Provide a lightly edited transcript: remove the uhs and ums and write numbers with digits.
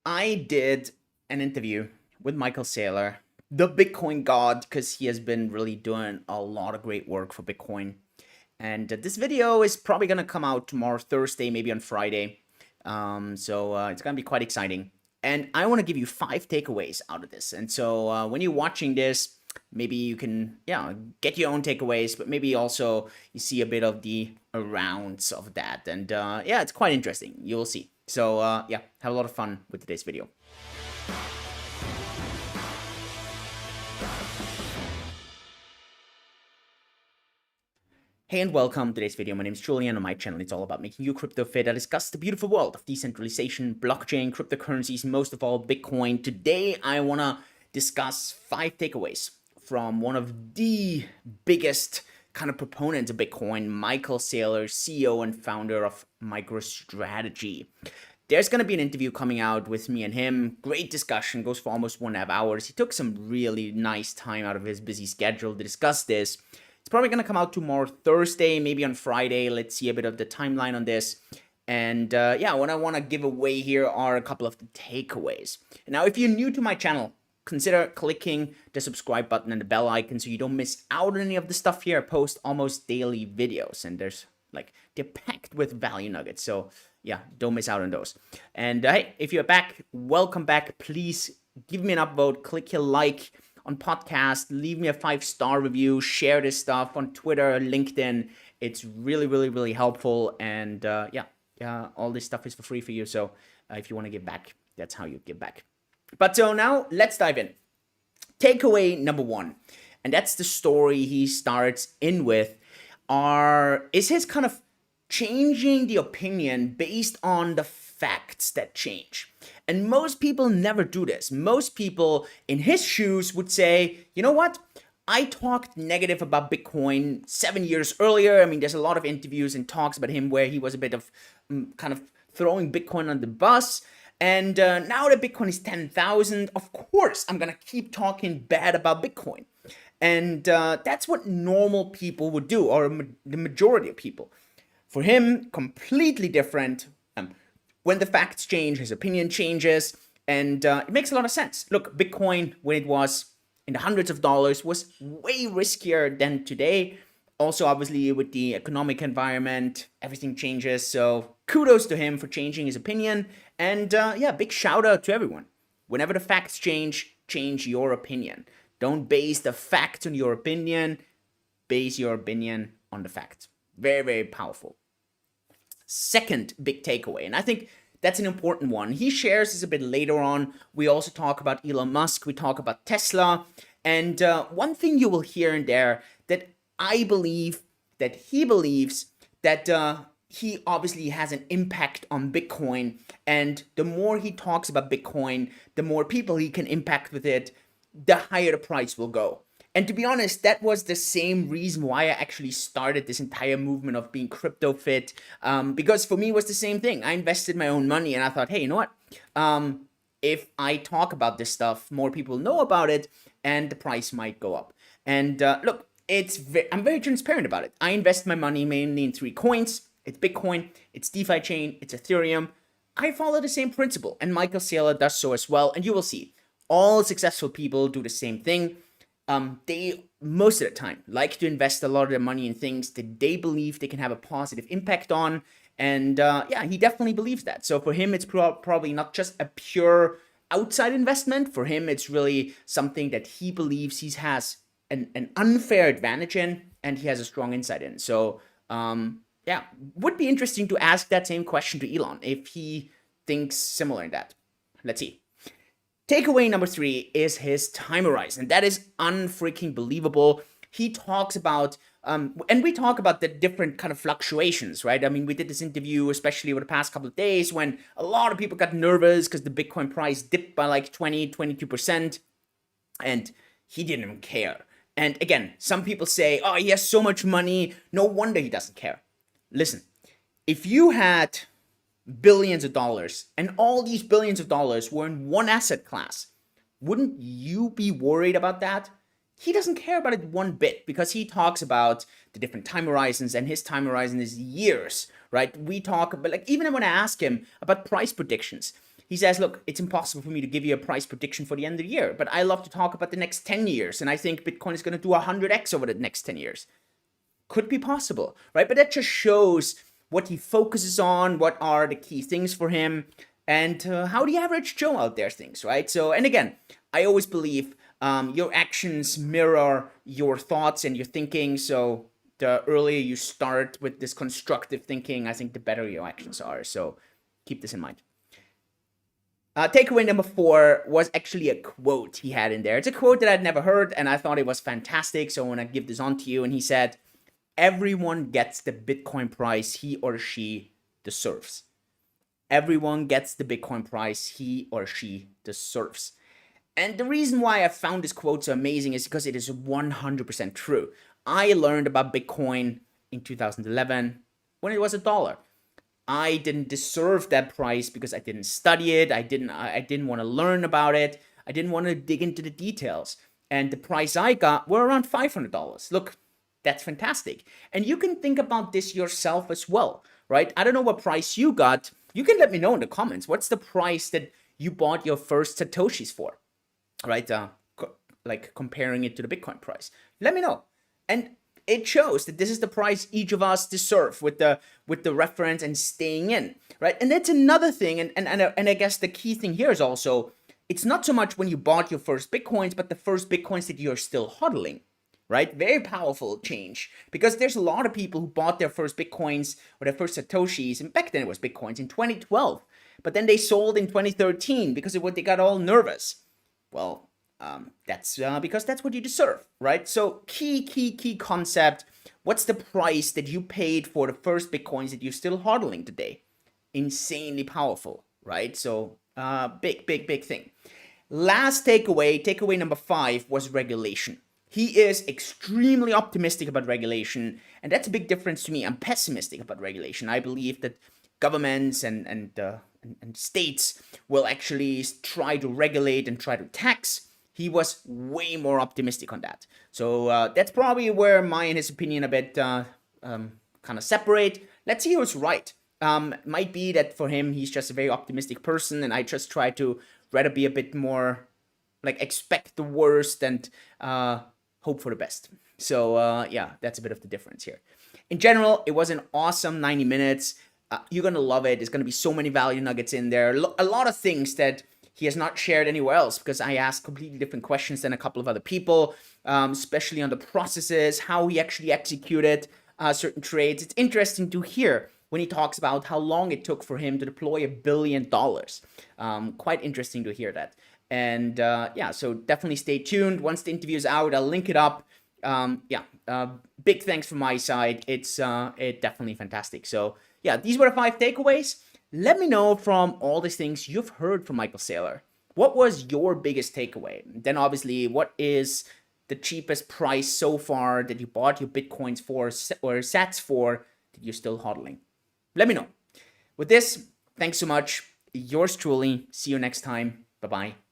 I did an interview with Michael Saylor, the Bitcoin God, because he has been really doing a lot of great work for Bitcoin. And this video is probably going to come out tomorrow, Thursday, maybe on Friday. So it's going to be quite exciting. And I want to give you 5 takeaways out of this. And so when you're watching this, maybe you can, get your own takeaways, but maybe also you see a bit of the arounds of that. And it's quite interesting. You'll see. So have a lot of fun with today's video. Hey and welcome to today's video. My name is Julian. On my channel, it's all about making you crypto fit. I discuss the beautiful world of decentralization, blockchain, cryptocurrencies, most of all Bitcoin. Today, I want to discuss 5 takeaways from one of the biggest kind of proponents of Bitcoin, Michael Saylor, CEO and founder of MicroStrategy. There's going to be an interview coming out with me and him. Great discussion, goes for almost 1.5 hours. He took some really nice time out of his busy schedule to discuss this. It's probably going to come out tomorrow, Thursday, maybe on Friday. Let's see a bit of the timeline on this. And what I want to give away here are a couple of the takeaways. Now, if you're new to my channel, consider clicking the subscribe button and the bell icon so you don't miss out on any of the stuff here. I post almost daily videos, and they're packed with value nuggets. So yeah, don't miss out on those. And hey, if you're back, welcome back. Please give me an upvote, click your like on podcast, leave me a 5-star review, share this stuff on Twitter, LinkedIn. It's really, really, really helpful. And all this stuff is for free for you. So if you want to give back, that's how you give back. But so now let's dive in. Takeaway number 1, and that's the story he starts in with, is his kind of changing the opinion based on the facts that change. And most people never do this. Most people in his shoes would say, you know what? I talked negative about Bitcoin 7 years earlier. I mean, there's a lot of interviews and talks about him where he was a bit of kind of throwing Bitcoin on the bus. And now that Bitcoin is 10,000, of course, I'm going to keep talking bad about Bitcoin. And that's what normal people would do, or the majority of people. For him, completely different. When the facts change, his opinion changes, and it makes a lot of sense. Look, Bitcoin, when it was in the hundreds of dollars, was way riskier than today. Also, obviously, with the economic environment, everything changes. So kudos to him for changing his opinion. And big shout out to everyone. Whenever the facts change your opinion. Don't base the facts on your opinion. Base your opinion on the facts. Very, very powerful. Second big takeaway, and I think that's an important one. He shares this a bit later on. We also talk about Elon Musk. We talk about Tesla. And one thing you will hear in there that I believe that he believes that he obviously has an impact on Bitcoin. And the more he talks about Bitcoin, the more people he can impact with it, the higher the price will go. And to be honest, that was the same reason why I actually started this entire movement of being cryptofit. Because for me, it was the same thing. I invested my own money and I thought, hey, you know what? If I talk about this stuff, more people know about it and the price might go up. And look, I'm very transparent about it. I invest my money mainly in 3 coins. It's Bitcoin, it's DeFi chain, it's Ethereum. I follow the same principle, and Michael Saylor does so as well. And you will see, all successful people do the same thing. They, most of the time, like to invest a lot of their money in things that they believe they can have a positive impact on. And he definitely believes that. So for him, it's probably not just a pure outside investment. For him, it's really something that he believes he has an unfair advantage in, and he has a strong insight in. So would be interesting to ask that same question to Elon if he thinks similar in that. Let's see. Takeaway number 3 is his time horizon. And that is unfreaking believable. He talks about, and we talk about the different kind of fluctuations, right? I mean, we did this interview, especially over the past couple of days, when a lot of people got nervous because the Bitcoin price dipped by like 22%. And he didn't even care. And again, some people say, oh, he has so much money. No wonder he doesn't care. Listen, if you had billions of dollars and all these billions of dollars were in one asset class, wouldn't you be worried about that? He doesn't care about it one bit because he talks about the different time horizons, and his time horizon is years, right? We talk about, like, even when I ask him about price predictions, he says, look, it's impossible for me to give you a price prediction for the end of the year, but I love to talk about the next 10 years. And I think Bitcoin is going to do 100x over the next 10 years. Could be possible, right? But that just shows what he focuses on, what are the key things for him, and how the average Joe out there thinks, right? So, and again, I always believe your actions mirror your thoughts and your thinking. So the earlier you start with this constructive thinking, I think the better your actions are. So keep this in mind. Takeaway number 4 was actually a quote he had in there. It's a quote that I'd never heard, and I thought it was fantastic. So I want to give this on to you. And he said, everyone gets the Bitcoin price he or she deserves. Everyone gets the Bitcoin price he or she deserves. And the reason why I found this quote so amazing is because it is 100% true. I learned about Bitcoin in 2011 when it was $1. I didn't deserve that price because I didn't study it. I didn't want to learn about it. I didn't want to dig into the details. And the price I got were around $500. Look, that's fantastic. And you can think about this yourself as well, right? I don't know what price you got. You can let me know in the comments. What's the price that you bought your first Satoshis for, right? Like comparing it to the Bitcoin price. Let me know. And it shows that this is the price each of us deserve with the reference and staying in, right? And that's another thing. And I guess the key thing here is also, it's not so much when you bought your first Bitcoins, but the first Bitcoins that you're still hodling. Right? Very powerful change, because there's a lot of people who bought their first Bitcoins or their first Satoshis, and back then it was Bitcoins in 2012, but then they sold in 2013 because of what they got all nervous. Well, that's because that's what you deserve, right? So key concept. What's the price that you paid for the first Bitcoins that you're still hodling today? Insanely powerful, right? So big thing. Last takeaway number 5 was regulation. He is extremely optimistic about regulation, and that's a big difference to me. I'm pessimistic about regulation. I believe that governments and states will actually try to regulate and try to tax. He was way more optimistic on that. So that's probably where my and his opinion a bit kind of separate. Let's see who's right. Might be that for him, he's just a very optimistic person, and I just try to rather be a bit more like expect the worst and hope for the best. So yeah, that's a bit of the difference here. In general, it was an awesome 90 minutes. You're going to love it. There's going to be so many value nuggets in there. A lot of things that he has not shared anywhere else, because I asked completely different questions than a couple of other people, especially on the processes, how he actually executed certain trades. It's interesting to hear when he talks about how long it took for him to deploy $1 billion. Quite interesting to hear that. And yeah, so definitely stay tuned. Once the interview is out, I'll link it up. Big thanks from my side. It's definitely fantastic. So yeah, these were the 5 takeaways. Let me know from all these things you've heard from Michael Saylor. What was your biggest takeaway? Then obviously, what is the cheapest price so far that you bought your Bitcoins for or sats for that you're still hodling? Let me know. With this, thanks so much. Yours truly. See you next time. Bye-bye.